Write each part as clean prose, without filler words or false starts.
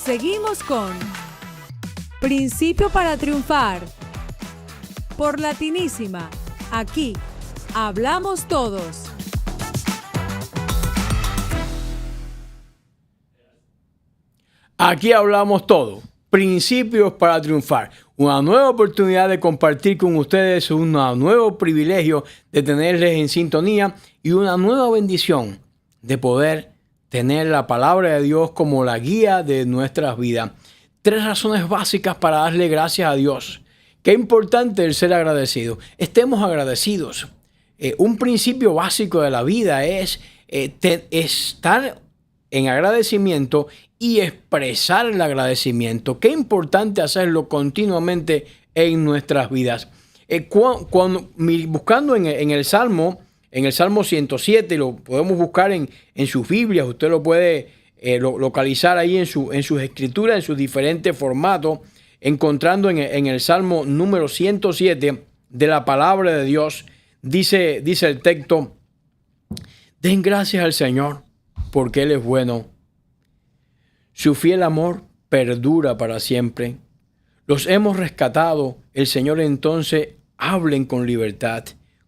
Seguimos con Principio para Triunfar por Latinísima. Aquí hablamos todos. Aquí hablamos todo. Principios para triunfar. Una nueva oportunidad de compartir con ustedes, un nuevo privilegio de tenerles en sintonía y una nueva bendición de poder tener la palabra de Dios como la guía de nuestras vidas. 3 razones básicas para darle gracias a Dios. Qué importante el ser agradecido. Estemos agradecidos. Un principio básico de la vida es estar en agradecimiento y expresar el agradecimiento. Qué importante hacerlo continuamente en nuestras vidas. Buscando en el Salmo 107, lo podemos buscar en sus Biblias, usted lo puede localizar ahí en sus escrituras, en sus diferentes formatos, encontrando en el Salmo número 107 de la palabra de Dios, dice el texto: den gracias al Señor, porque Él es bueno. Su fiel amor perdura para siempre. Los hemos rescatado. El Señor entonces hablen con libertad.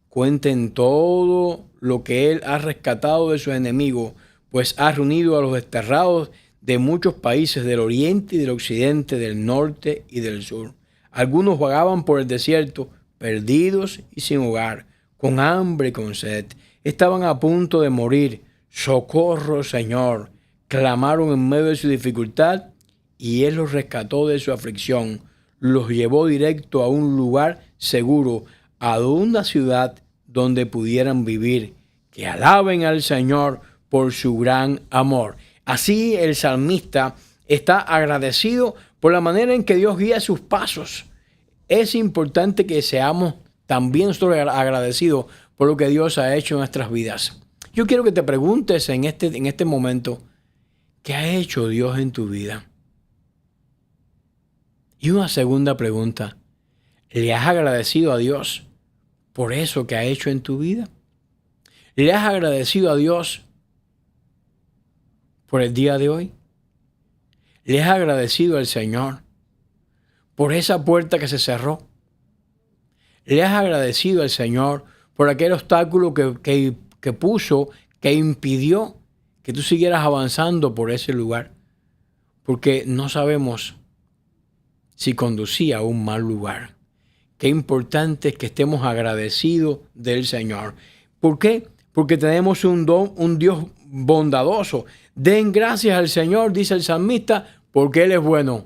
Cuenten todo lo que Él ha rescatado de sus enemigos, pues ha reunido a los desterrados de muchos países del oriente y del occidente, del norte y del sur. Algunos vagaban por el desierto, perdidos y sin hogar, con hambre y con sed. Estaban a punto de morir. Socorro, Señor. Clamaron en medio de su dificultad y Él los rescató de su aflicción. Los llevó directo a un lugar seguro, a una ciudad donde pudieran vivir. Que alaben al Señor por su gran amor. Así el salmista está agradecido por la manera en que Dios guía sus pasos. Es importante que seamos también nosotros agradecidos por lo que Dios ha hecho en nuestras vidas. Yo quiero que te preguntes en este momento, ¿qué ha hecho Dios en tu vida? Y una segunda pregunta, ¿le has agradecido a Dios por eso que ha hecho en tu vida? ¿Le has agradecido a Dios por el día de hoy? ¿Le has agradecido al Señor por esa puerta que se cerró? ¿Le has agradecido al Señor por aquel obstáculo que puso, que impidió que tú siguieras avanzando por ese lugar? Porque no sabemos si conducía a un mal lugar. Qué importante es que estemos agradecidos del Señor. ¿Por qué? Porque tenemos un Dios bondadoso. Den gracias al Señor, dice el salmista, porque Él es bueno.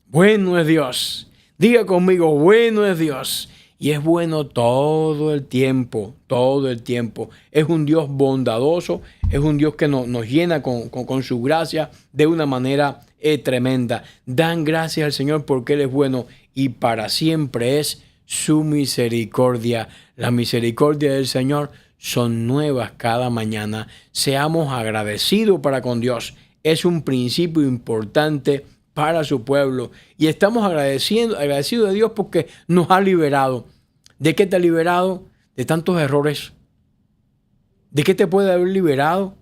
Bueno es Dios. Diga conmigo, bueno es Dios. Y es bueno todo el tiempo, todo el tiempo. Es un Dios bondadoso, es un Dios que nos llena con su gracia de una manera tremenda. Dan gracias al Señor porque Él es bueno y para siempre es su misericordia. La misericordia del Señor son nuevas cada mañana. Seamos agradecidos para con Dios. Es un principio importante para su pueblo. Y estamos agradecidos de Dios porque nos ha liberado. ¿De qué te ha liberado? De tantos errores. ¿De qué te puede haber liberado?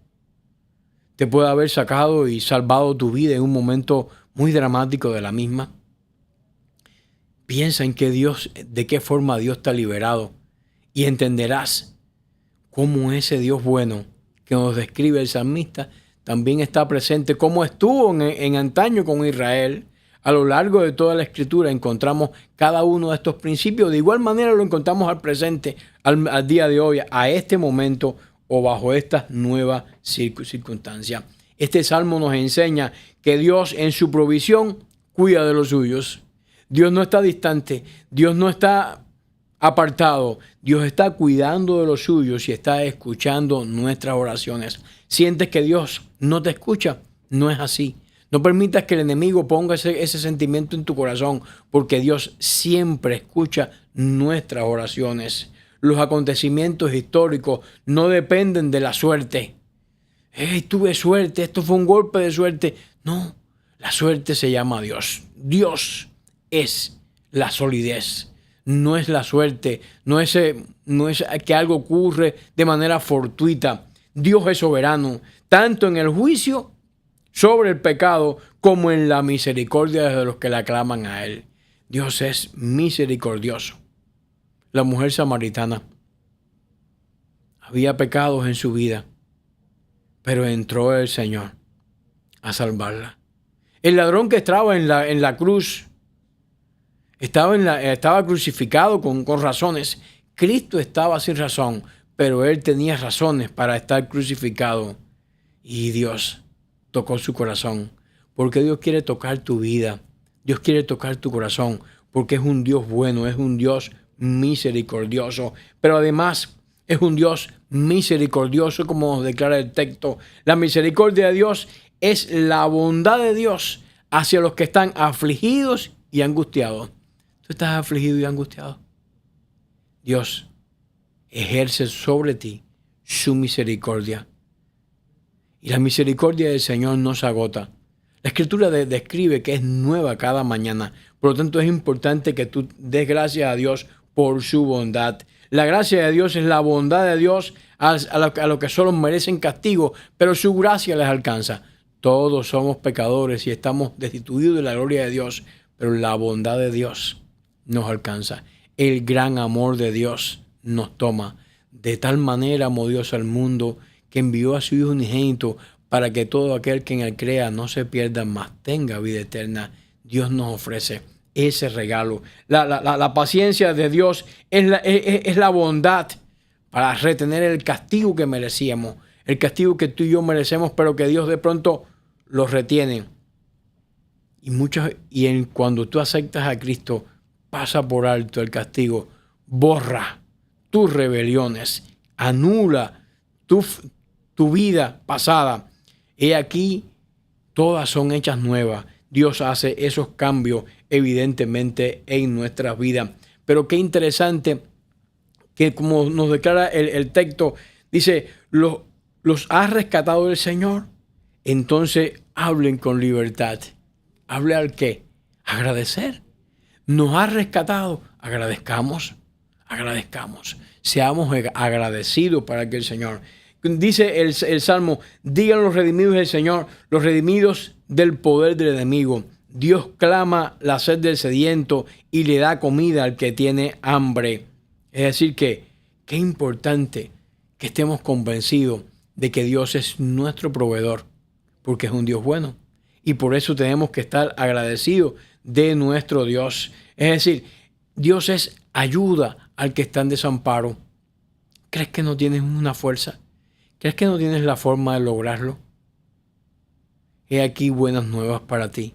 Te puede haber sacado y salvado tu vida en un momento muy dramático de la misma. Piensa en de qué forma Dios te ha liberado y entenderás cómo ese Dios bueno que nos describe el salmista también está presente, como estuvo en antaño con Israel. A lo largo de toda la Escritura encontramos cada uno de estos principios. De igual manera lo encontramos al presente, al día de hoy, a este momento o bajo estas nuevas circunstancias. Este salmo nos enseña que Dios en su provisión cuida de los suyos. Dios no está distante, Dios no está apartado. Dios está cuidando de los suyos y está escuchando nuestras oraciones. ¿Sientes que Dios no te escucha? No es así. No permitas que el enemigo ponga ese sentimiento en tu corazón, porque Dios siempre escucha nuestras oraciones. Los acontecimientos históricos no dependen de la suerte. Tuve suerte, esto fue un golpe de suerte. No, la suerte se llama Dios. Dios es la solidez. No es la suerte, no es que algo ocurre de manera fortuita. Dios es soberano, tanto en el juicio sobre el pecado como en la misericordia de los que le aclaman a Él. Dios es misericordioso. La mujer samaritana había pecados en su vida, pero entró el Señor a salvarla. El ladrón que estaba en la cruz, estaba crucificado con razones. Cristo estaba sin razón, pero él tenía razones para estar crucificado. Y Dios tocó su corazón, porque Dios quiere tocar tu vida. Dios quiere tocar tu corazón, porque es un Dios bueno, es un Dios misericordioso, pero además es un Dios misericordioso, como nos declara el texto. La misericordia de Dios es la bondad de Dios hacia los que están afligidos y angustiados. ¿Tú estás afligido y angustiado? Dios ejerce sobre ti su misericordia. Y la misericordia del Señor no se agota. La Escritura describe que es nueva cada mañana. Por lo tanto, es importante que tú des gracias a Dios por su bondad. La gracia de Dios es la bondad de Dios a los que solo merecen castigo, pero su gracia les alcanza. Todos somos pecadores y estamos destituidos de la gloria de Dios, pero la bondad de Dios nos alcanza. El gran amor de Dios nos toma. De tal manera amó Dios al mundo que envió a su Hijo unigénito para que todo aquel que en él crea no se pierda, mas tenga vida eterna. Dios nos ofrece ese regalo. La paciencia de Dios es la bondad para retener el castigo que merecíamos, el castigo que tú y yo merecemos, pero que Dios de pronto lo retiene. Cuando tú aceptas a Cristo, pasa por alto el castigo, borra tus rebeliones, anula tu vida pasada. He aquí, todas son hechas nuevas. Dios hace esos cambios evidentemente en nuestras vidas. Pero qué interesante que, como nos declara el texto, dice, los ha rescatado el Señor. Entonces hablen con libertad. ¿Hable al qué? Agradecer. Nos ha rescatado. Agradezcamos. Seamos agradecidos para que el Señor. Dice el Salmo, digan los redimidos del Señor, los redimidos del poder del enemigo. Dios clama la sed del sediento y le da comida al que tiene hambre. Es decir que qué importante que estemos convencidos de que Dios es nuestro proveedor, porque es un Dios bueno. Y por eso tenemos que estar agradecidos de nuestro Dios. Es decir, Dios es ayuda al que está en desamparo. ¿Crees que no tienes una fuerza? ¿Crees que no tienes la forma de lograrlo? He aquí buenas nuevas para ti.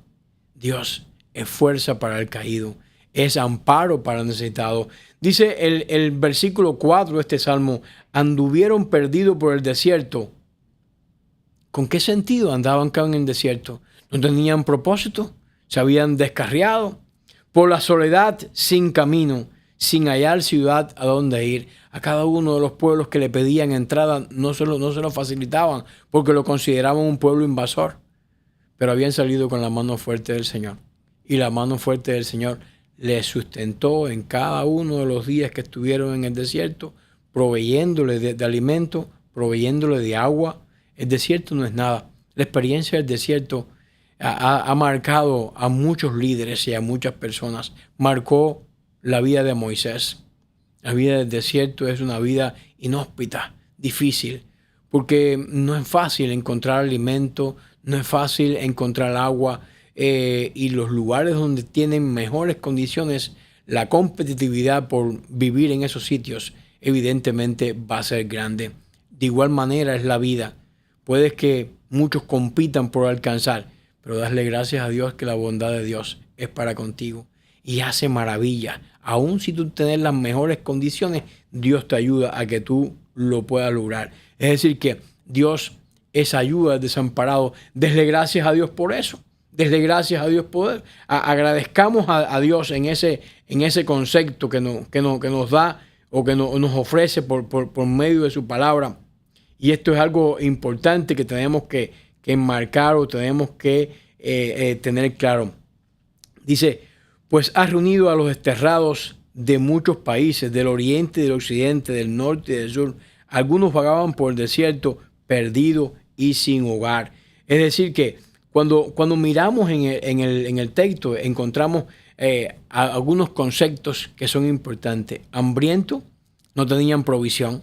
Dios es fuerza para el caído, es amparo para el necesitado. Dice el versículo 4 de este salmo, anduvieron perdidos por el desierto. ¿Con qué sentido andaban acá en el desierto? ¿No tenían propósito? ¿Se habían descarriado? Por la soledad sin camino, sin hallar ciudad a dónde ir. A cada uno de los pueblos que le pedían entrada no se lo facilitaban porque lo consideraban un pueblo invasor. Pero habían salido con la mano fuerte del Señor. Y la mano fuerte del Señor les sustentó en cada uno de los días que estuvieron en el desierto, proveyéndole de alimento, proveyéndole de agua. El desierto no es nada. La experiencia del desierto ha marcado a muchos líderes y a muchas personas. Marcó la vida de Moisés. La vida del desierto es una vida inhóspita, difícil, porque no es fácil encontrar alimento, no es fácil encontrar agua, y los lugares donde tienen mejores condiciones, la competitividad por vivir en esos sitios evidentemente va a ser grande. De igual manera es la vida. Puedes que muchos compitan por alcanzar, pero darle gracias a Dios que la bondad de Dios es para contigo y hace maravilla. Aún si tú tienes las mejores condiciones, Dios te ayuda a que tú lo puedas lograr. Es decir que Dios es ayuda al desamparado. Desle gracias a Dios por eso. Desle gracias a Dios por eso. Agradezcamos a Dios en ese concepto que nos da o que nos ofrece por medio de su palabra. Y esto es algo importante que tenemos que enmarcar o tenemos que tener claro. Dice, pues has reunido a los desterrados de muchos países, del oriente, del occidente, del norte y del sur. Algunos vagaban por el desierto, perdidos y sin hogar. Es decir que Cuando miramos en el texto, encontramos algunos conceptos que son importantes. Hambrientos, no tenían provisión,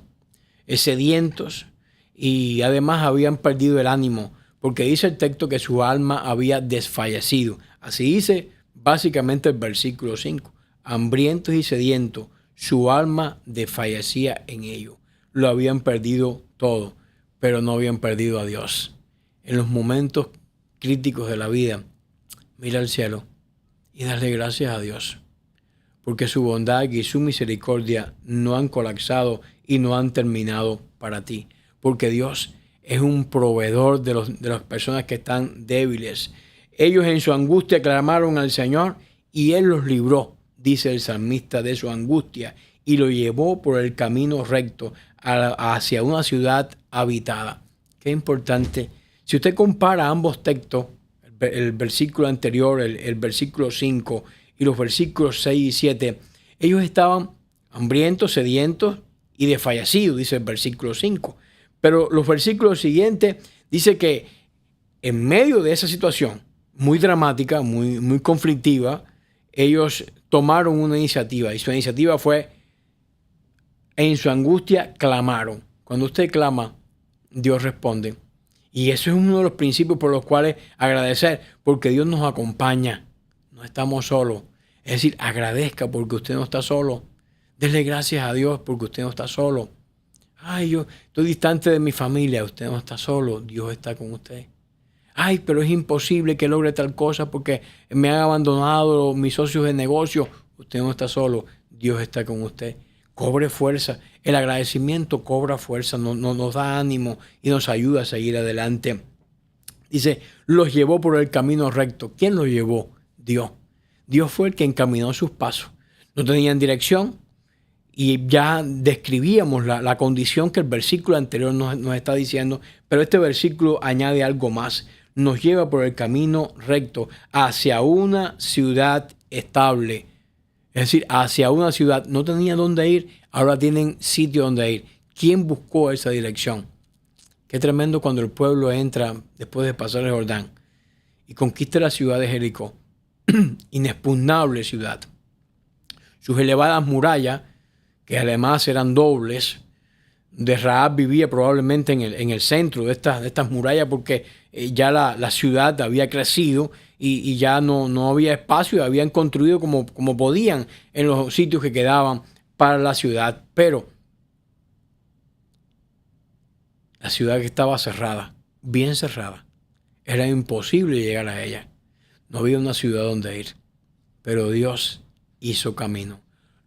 sedientos, y además habían perdido el ánimo, porque dice el texto que su alma había desfallecido. Así dice básicamente el versículo 5. Hambrientos y sedientos, su alma desfallecía en ellos. Lo habían perdido todo, pero no habían perdido a Dios. En los momentos críticos de la vida, mira al cielo y dale gracias a Dios, porque su bondad y su misericordia no han colapsado y no han terminado para ti, porque Dios es un proveedor de las personas que están débiles. Ellos en su angustia clamaron al Señor y Él los libró, dice el salmista, de su angustia, y lo llevó por el camino recto hacia una ciudad habitada. Qué importante. Si usted compara ambos textos, el versículo anterior, el versículo 5 y los versículos 6 y 7, ellos estaban hambrientos, sedientos y desfallecidos, dice el versículo 5. Pero los versículos siguientes dice que en medio de esa situación muy dramática, muy conflictiva, ellos tomaron una iniciativa, y su iniciativa fue: en su angustia clamaron. Cuando usted clama, Dios responde. Y eso es uno de los principios por los cuales agradecer, porque Dios nos acompaña. No estamos solos. Es decir, agradezca porque usted no está solo. Dele gracias a Dios porque usted no está solo. Ay, yo estoy distante de mi familia. Usted no está solo. Dios está con usted. Ay, pero es imposible que logre tal cosa porque me han abandonado mis socios de negocio. Usted no está solo. Dios está con usted. Cobre fuerza. El agradecimiento cobra fuerza, nos da ánimo y nos ayuda a seguir adelante. Dice, los llevó por el camino recto. ¿Quién los llevó? Dios. Dios fue el que encaminó sus pasos. No tenían dirección y ya describíamos la condición que el versículo anterior nos está diciendo, pero este versículo añade algo más. Nos lleva por el camino recto hacia una ciudad estable. Es decir, hacia una ciudad. No tenía dónde ir, ahora tienen sitio donde ir. ¿Quién buscó esa dirección? Qué tremendo cuando el pueblo entra después de pasar el Jordán y conquista la ciudad de Jericó. Inexpugnable ciudad. Sus elevadas murallas, que además eran dobles, de Rahab vivía probablemente en el centro de estas murallas porque ya la ciudad había crecido y ya no había espacio y habían construido como podían en los sitios que quedaban para la ciudad. Pero la ciudad que estaba cerrada, bien cerrada, era imposible llegar a ella. No había una ciudad donde ir, pero Dios hizo camino.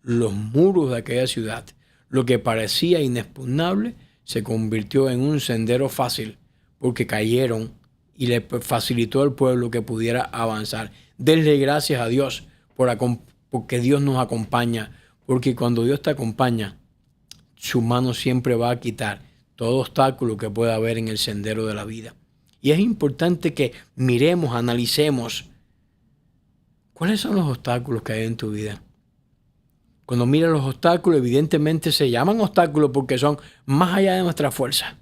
Los muros de aquella ciudad, lo que parecía inexpugnable, se convirtió en un sendero fácil porque cayeron y le facilitó al pueblo que pudiera avanzar. Denle gracias a Dios porque Dios nos acompaña, porque cuando Dios te acompaña, su mano siempre va a quitar todo obstáculo que pueda haber en el sendero de la vida. Y es importante que miremos, analicemos cuáles son los obstáculos que hay en tu vida. Cuando miras los obstáculos, evidentemente se llaman obstáculos porque son más allá de nuestra fuerza,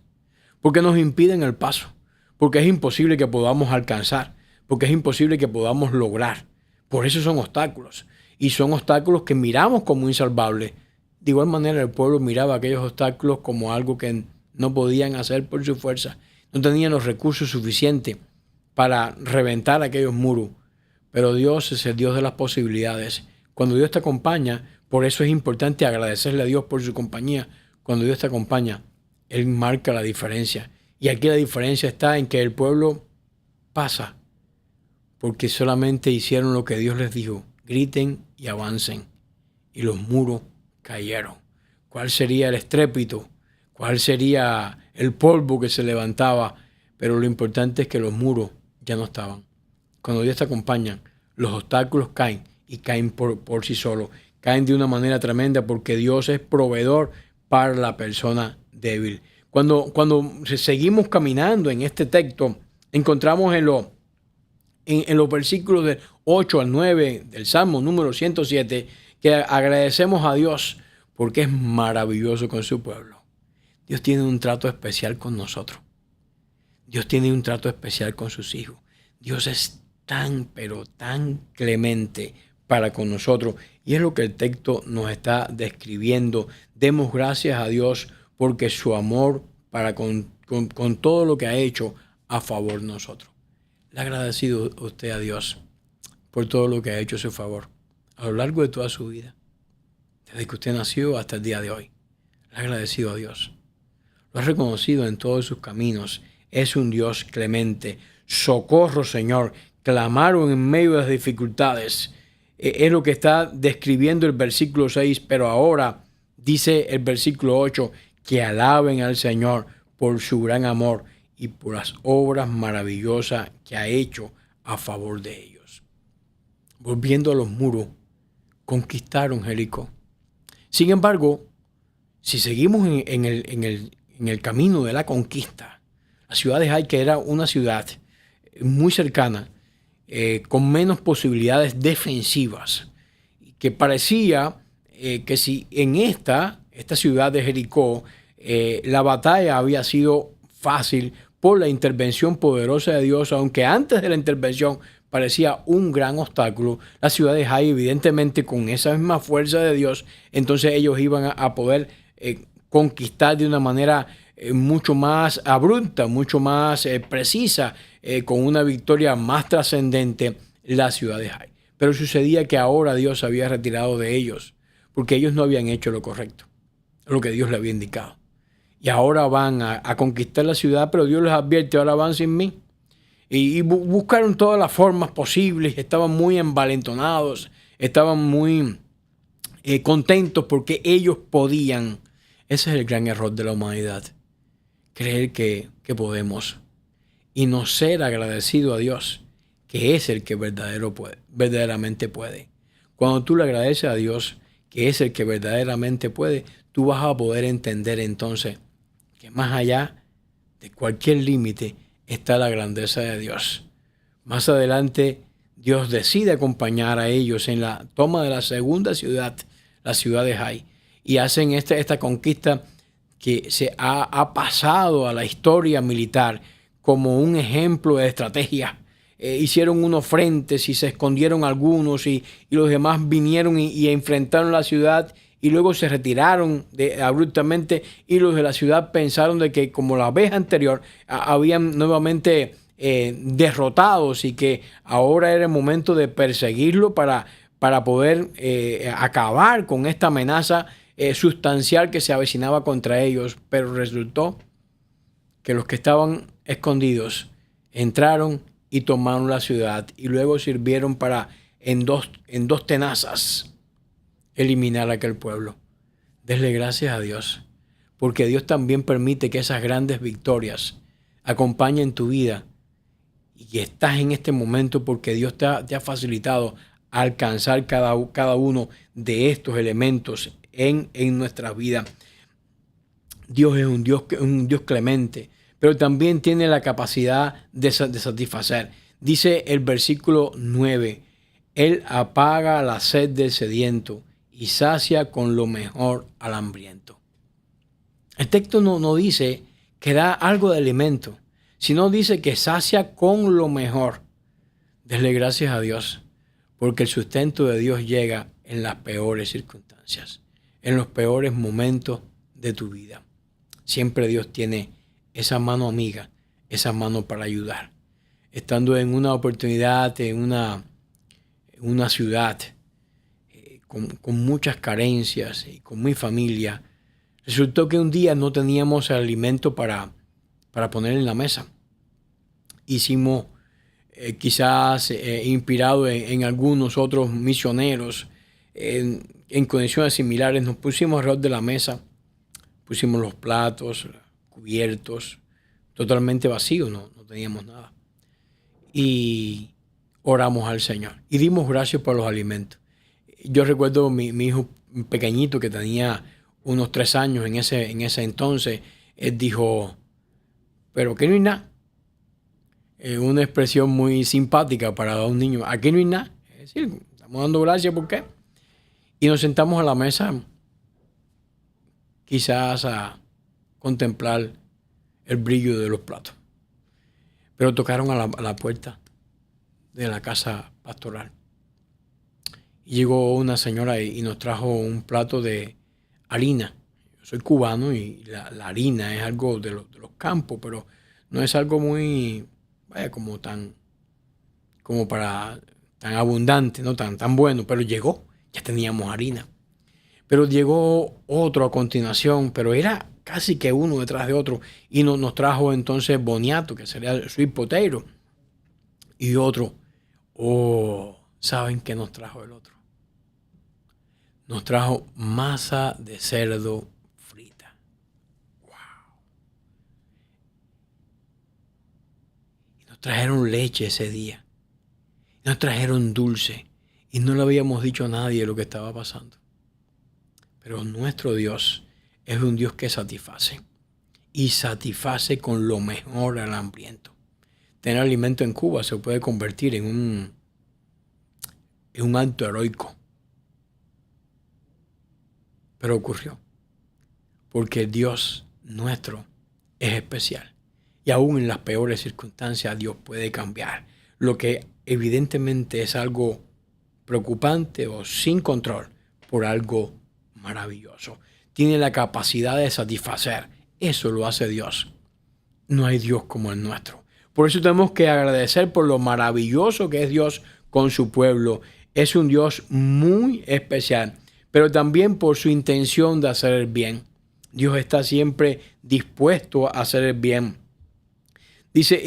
porque nos impiden el paso, porque es imposible que podamos alcanzar, porque es imposible que podamos lograr. Por eso son obstáculos. Y son obstáculos que miramos como insalvables. De igual manera, el pueblo miraba aquellos obstáculos como algo que no podían hacer por su fuerza. No tenían los recursos suficientes para reventar aquellos muros. Pero Dios es el Dios de las posibilidades. Cuando Dios te acompaña, por eso es importante agradecerle a Dios por su compañía. Cuando Dios te acompaña, Él marca la diferencia. Y aquí la diferencia está en que el pueblo pasa porque solamente hicieron lo que Dios les dijo. Griten y avancen. Y los muros cayeron. ¿Cuál sería el estrépito? ¿Cuál sería el polvo que se levantaba? Pero lo importante es que los muros ya no estaban. Cuando Dios te acompaña, los obstáculos caen y caen por sí solos. Caen de una manera tremenda porque Dios es proveedor para la persona débil. Cuando seguimos caminando en este texto, encontramos en los versículos del 8 al 9 del Salmo número 107 que agradecemos a Dios porque es maravilloso con su pueblo. Dios tiene un trato especial con nosotros. Dios tiene un trato especial con sus hijos. Dios es tan, pero tan clemente para con nosotros. Y es lo que el texto nos está describiendo. Demos gracias a Dios porque su amor para con todo lo que ha hecho a favor de nosotros. Le ha agradecido usted a Dios por todo lo que ha hecho a su favor a lo largo de toda su vida, desde que usted nació hasta el día de hoy. Le ha agradecido a Dios. Lo ha reconocido en todos sus caminos. Es un Dios clemente. Socorro, Señor. Clamaron en medio de las dificultades. Es lo que está describiendo el versículo 6, pero ahora dice el versículo 8, que alaben al Señor por su gran amor y por las obras maravillosas que ha hecho a favor de ellos. Volviendo a los muros, conquistaron Jericó. Sin embargo, si seguimos en el camino de la conquista, la ciudad de Jai, que era una ciudad muy cercana, con menos posibilidades defensivas, que parecía que si en esta ciudad de Jericó la batalla había sido fácil por la intervención poderosa de Dios, aunque antes de la intervención parecía un gran obstáculo, la ciudad de Jai, evidentemente con esa misma fuerza de Dios, entonces ellos iban a poder conquistar de una manera mucho más abrupta, mucho más precisa, con una victoria más trascendente, la ciudad de Jai. Pero sucedía que ahora Dios se había retirado de ellos, porque ellos no habían hecho lo correcto, lo que Dios les había indicado. Y ahora van a conquistar la ciudad, pero Dios les advierte, ahora van sin mí. Y buscaron todas las formas posibles, estaban muy envalentonados, estaban muy contentos porque ellos podían. Ese es el gran error de la humanidad, creer que podemos y no ser agradecido a Dios, que es el que verdaderamente puede. Cuando tú le agradeces a Dios, que es el que verdaderamente puede, tú vas a poder entender entonces que más allá de cualquier límite está la grandeza de Dios. Más adelante, Dios decide acompañar a ellos en la toma de la segunda ciudad, la ciudad de Jai, y hacen esta conquista que se ha pasado a la historia militar como un ejemplo de estrategia. Hicieron unos frentes y se escondieron algunos y los demás vinieron y enfrentaron la ciudad y luego se retiraron abruptamente, y los de la ciudad pensaron de que como la vez anterior habían nuevamente derrotados y que ahora era el momento de perseguirlo para poder acabar con esta amenaza sustancial que se avecinaba contra ellos. Pero resultó que los que estaban escondidos entraron y tomaron la ciudad y luego sirvieron para en dos tenazas eliminar a aquel pueblo. Desle gracias a Dios, porque Dios también permite que esas grandes victorias acompañen tu vida y que estás en este momento porque Dios te ha facilitado alcanzar cada uno de estos elementos en nuestra vida. Dios es un Dios clemente, pero también tiene la capacidad de satisfacer. Dice el versículo 9, Él apaga la sed del sediento y sacia con lo mejor al hambriento. El texto no dice que da algo de alimento, sino dice que sacia con lo mejor. Desle gracias a Dios, porque el sustento de Dios llega en las peores circunstancias, en los peores momentos de tu vida. Siempre Dios tiene esa mano amiga, esa mano para ayudar. Estando en una oportunidad, en una ciudad con muchas carencias y con mi familia, resultó que un día no teníamos alimento para poner en la mesa. Hicimos, quizás inspirado en algunos otros misioneros, en condiciones similares, nos pusimos alrededor de la mesa, pusimos los platos, cubiertos, totalmente vacíos, no teníamos nada. Y oramos al Señor y dimos gracias por los alimentos. Yo recuerdo mi hijo pequeñito que tenía unos 3 años en ese entonces, él dijo, pero aquí no hay nada. Una expresión muy simpática para un niño. Aquí no hay nada. Es decir, estamos dando gracias, ¿por qué? Y nos sentamos a la mesa, quizás a contemplar el brillo de los platos. Pero tocaron a la puerta de la casa pastoral. Y llegó una señora y nos trajo un plato de harina. Yo soy cubano y la harina es algo de los campos, pero no es algo muy, vaya, como tan abundante, no tan bueno, pero llegó, ya teníamos harina. Pero llegó otro a continuación, pero era casi que uno detrás de otro, y nos trajo entonces boniato, que sería el sweet potato, y otro. ¿Saben qué nos trajo el otro? Nos trajo masa de cerdo frita. ¡Wow! Y nos trajeron leche ese día. Nos trajeron dulce. Y no le habíamos dicho a nadie lo que estaba pasando. Pero nuestro Dios es un Dios que satisface. Y satisface con lo mejor al hambriento. Tener alimento en Cuba se puede convertir en un acto heroico. Pero ocurrió. Porque Dios nuestro es especial. Y aún en las peores circunstancias Dios puede cambiar. Lo que evidentemente es algo preocupante o sin control por algo maravilloso. Tiene la capacidad de satisfacer. Eso lo hace Dios. No hay Dios como el nuestro. Por eso tenemos que agradecer por lo maravilloso que es Dios con su pueblo. Es un Dios muy especial, pero también por su intención de hacer el bien. Dios está siempre dispuesto a hacer el bien. Dice,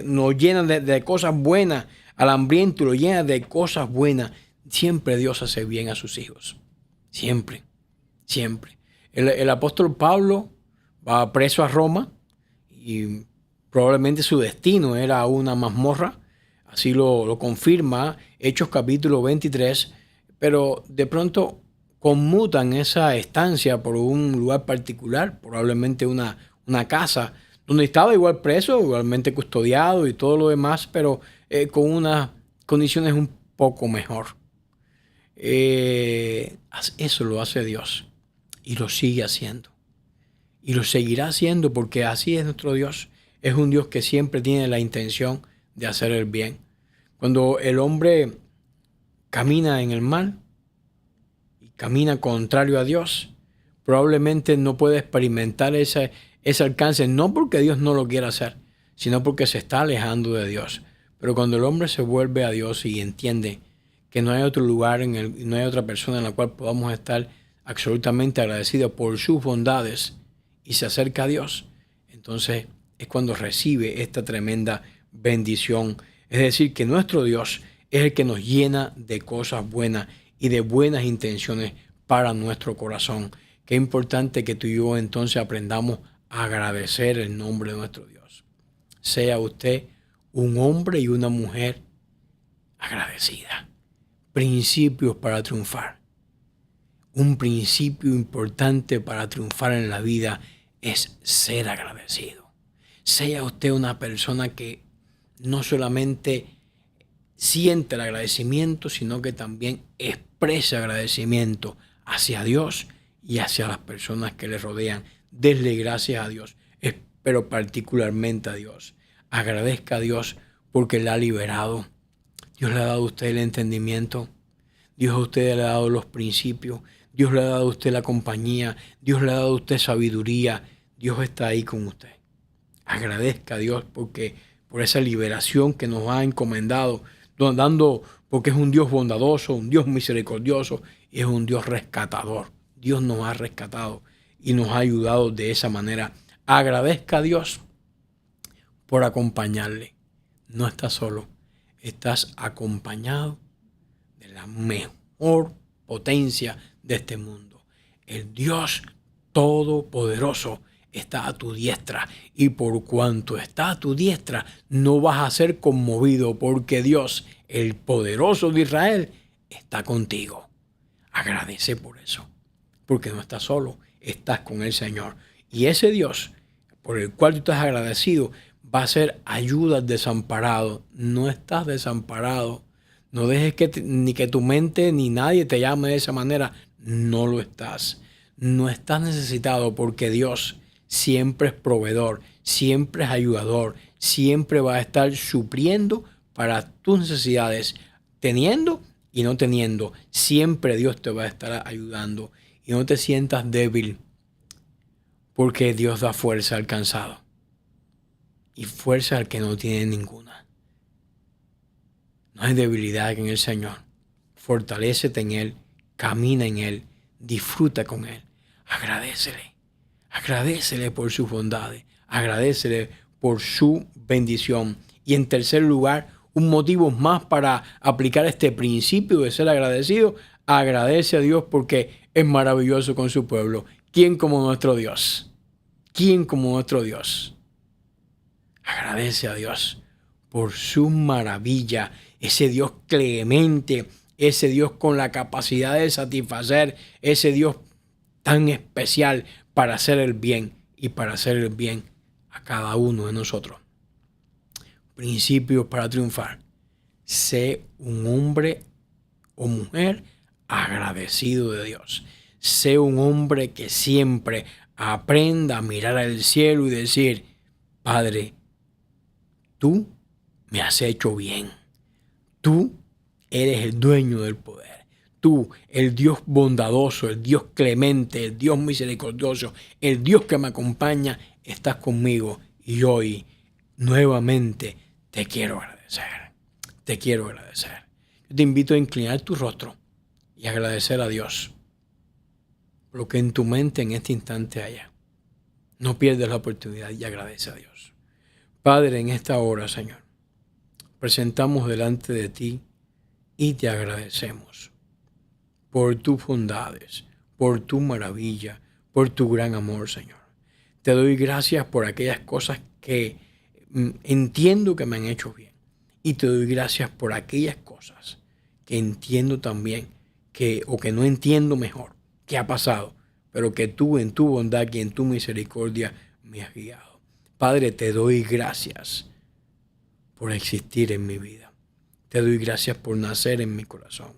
nos llena de cosas buenas al hambriento, lo llena de cosas buenas. Siempre Dios hace bien a sus hijos. Siempre, siempre. El apóstol Pablo va preso a Roma y probablemente su destino era una mazmorra. Así lo confirma Hechos capítulo 23. Pero de pronto conmutan esa estancia por un lugar particular, probablemente una casa, donde estaba igual preso, igualmente custodiado y todo lo demás, pero con unas condiciones un poco mejor. Eso lo hace Dios y lo sigue haciendo. Y lo seguirá haciendo porque así es nuestro Dios. Es un Dios que siempre tiene la intención de hacer el bien. Cuando el hombre camina en el mal y camina contrario a Dios, probablemente no puede experimentar ese alcance, no porque Dios no lo quiera hacer, sino porque se está alejando de Dios. Pero cuando el hombre se vuelve a Dios y entiende que no hay otro lugar, no hay otra persona en la cual podamos estar absolutamente agradecidos por sus bondades y se acerca a Dios, entonces es cuando recibe esta tremenda bendición. Es decir, que nuestro Dios es el que nos llena de cosas buenas y de buenas intenciones para nuestro corazón. Qué importante que tú y yo entonces aprendamos a agradecer el nombre de nuestro Dios. Sea usted un hombre y una mujer agradecida. Principios para triunfar. Un principio importante para triunfar en la vida es ser agradecido. Sea usted una persona que no solamente siente el agradecimiento, sino que también expresa agradecimiento hacia Dios y hacia las personas que le rodean. Desle gracias a Dios, pero particularmente a Dios. Agradezca a Dios porque le ha liberado. Dios le ha dado a usted el entendimiento. Dios a usted le ha dado los principios. Dios le ha dado a usted la compañía. Dios le ha dado a usted sabiduría. Dios está ahí con usted. Agradezca a Dios por esa liberación que nos ha encomendado, porque es un Dios bondadoso, un Dios misericordioso y es un Dios rescatador. Dios nos ha rescatado y nos ha ayudado de esa manera. Agradezca a Dios por acompañarle. No estás solo, estás acompañado de la mejor potencia de este mundo. El Dios Todopoderoso está a tu diestra y por cuanto está a tu diestra no vas a ser conmovido porque Dios, el poderoso de Israel, está contigo. Agradece por eso, porque no estás solo, estás con el Señor. Y ese Dios por el cual tú estás agradecido va a ser ayuda al desamparado. No estás desamparado. No dejes ni que tu mente ni nadie te llame de esa manera. No lo estás. No estás necesitado porque Dios siempre es proveedor, siempre es ayudador, siempre va a estar supliendo para tus necesidades, teniendo y no teniendo. Siempre Dios te va a estar ayudando. Y no te sientas débil, porque Dios da fuerza al cansado y fuerza al que no tiene ninguna. No hay debilidad en el Señor. Fortalécete en Él, camina en Él, disfruta con Él. Agradécele por sus bondades, agradécele por su bendición. Y en tercer lugar, un motivo más para aplicar este principio de ser agradecido: agradece a Dios porque es maravilloso con su pueblo. ¿Quién como nuestro Dios? ¿Quién como nuestro Dios? Agradece a Dios por su maravilla, ese Dios clemente, ese Dios con la capacidad de satisfacer, ese Dios tan especial para hacer el bien y para hacer el bien a cada uno de nosotros. Principios para triunfar: sé un hombre o mujer agradecido de Dios. Sé un hombre que siempre aprenda a mirar al cielo y decir: Padre, tú me has hecho bien. Tú eres el dueño del poder. Tú, el Dios bondadoso, el Dios clemente, el Dios misericordioso, el Dios que me acompaña, estás conmigo. Y hoy, nuevamente, te quiero agradecer. Te quiero agradecer. Yo te invito a inclinar tu rostro y agradecer a Dios por lo que en tu mente en este instante haya. No pierdas la oportunidad y agradece a Dios. Padre, en esta hora, Señor, presentamos delante de ti y te agradecemos por tus bondades, por tu maravilla, por tu gran amor, Señor. Te doy gracias por aquellas cosas que entiendo que me han hecho bien. Y te doy gracias por aquellas cosas que entiendo también o que no entiendo mejor qué ha pasado, pero que tú en tu bondad y en tu misericordia me has guiado. Padre, te doy gracias por existir en mi vida. Te doy gracias por nacer en mi corazón.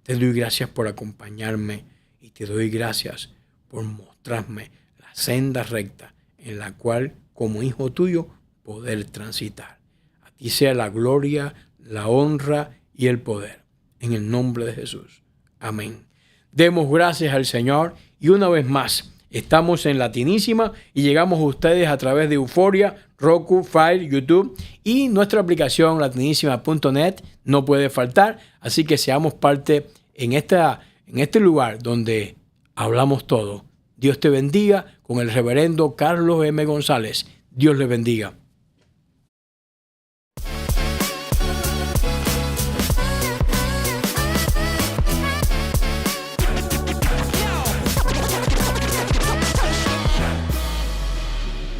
Te doy gracias por acompañarme y te doy gracias por mostrarme la senda recta en la cual, como hijo tuyo, poder transitar. A ti sea la gloria, la honra y el poder. En el nombre de Jesús. Amén. Demos gracias al Señor y una vez más estamos en Latinísima y llegamos a ustedes a través de Euforia, Roku, Fire, YouTube y nuestra aplicación latinísima.net no puede faltar. Así que seamos parte en este lugar donde hablamos todo. Dios te bendiga, con el reverendo Carlos M. González. Dios le bendiga.